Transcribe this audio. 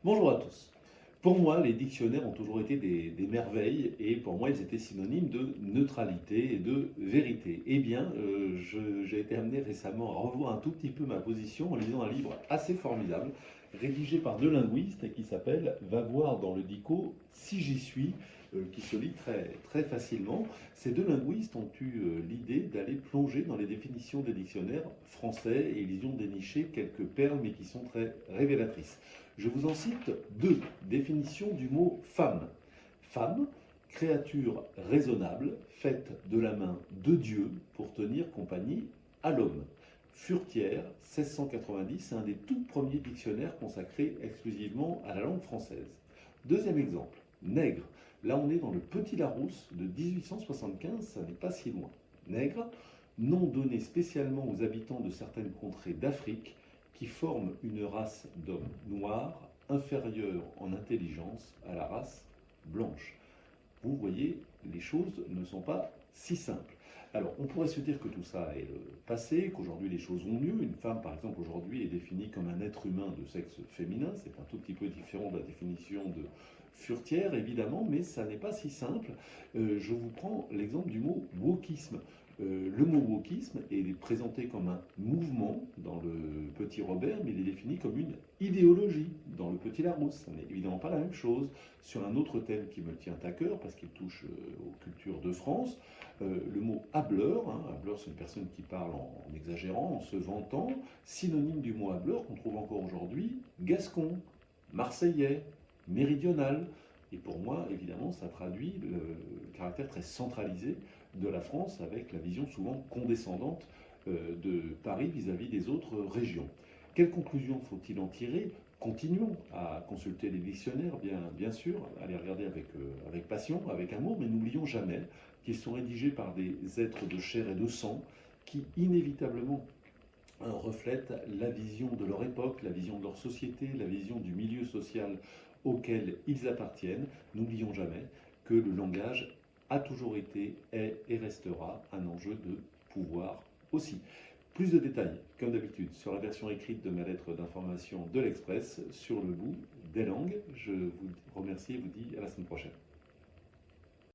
Bonjour à tous. Pour moi, les dictionnaires ont toujours été des merveilles et pour moi, ils étaient synonymes de neutralité et de vérité. Eh bien, j'ai été amené récemment à revoir un tout petit peu ma position en lisant un livre assez formidable, rédigé par deux linguistes et qui s'appelle Va voir dans le dico si j'y suis, qui se lit très, très facilement. Ces deux linguistes ont eu l'idée d'aller plonger dans les définitions des dictionnaires français et ils y ont déniché quelques perles mais qui sont très révélatrices. Je vous en cite deux. Définition du mot femme. Femme, créature raisonnable, faite de la main de Dieu pour tenir compagnie à l'homme. Furetière, 1690, c'est un des tout premiers dictionnaires consacrés exclusivement à la langue française. Deuxième exemple, nègre. Là, on est dans le Petit Larousse de 1875, ça n'est pas si loin. Nègre, nom donné spécialement aux habitants de certaines contrées d'Afrique qui forment une race d'hommes noirs inférieure en intelligence à la race blanche. Vous voyez, les choses ne sont pas si simples. Alors, on pourrait se dire que tout ça est le passé, qu'aujourd'hui les choses vont mieux. Une femme, par exemple, aujourd'hui est définie comme un être humain de sexe féminin. C'est un tout petit peu différent de la définition de furetière, évidemment, mais ça n'est pas si simple. Je vous prends l'exemple du mot wokisme. Le mot wokisme est présenté comme un mouvement dans le Petit Robert, mais il est défini comme une idéologie dans le Petit Larousse. Ce n'est évidemment pas la même chose. Sur un autre thème qui me tient à cœur, parce qu'il touche aux cultures de France, le mot hableur, hableur c'est une personne qui parle en exagérant, en se vantant, synonyme du mot hableur qu'on trouve encore aujourd'hui, gascon, marseillais, méridional. Et pour moi, évidemment, ça traduit le caractère très centralisé de la France avec la vision souvent condescendante de Paris vis-à-vis des autres régions. Quelles conclusions faut-il en tirer? Continuons à consulter les dictionnaires, bien sûr, à les regarder avec passion, avec amour, mais n'oublions jamais qu'ils sont rédigés par des êtres de chair et de sang qui inévitablement reflètent la vision de leur époque, la vision de leur société, la vision du milieu social auquel ils appartiennent. N'oublions jamais que le langage a toujours été, est et restera un enjeu de pouvoir aussi. Plus de détails, comme d'habitude, sur la version écrite de ma lettre d'information de l'Express, sur le bout des langues. Je vous remercie et vous dis à la semaine prochaine.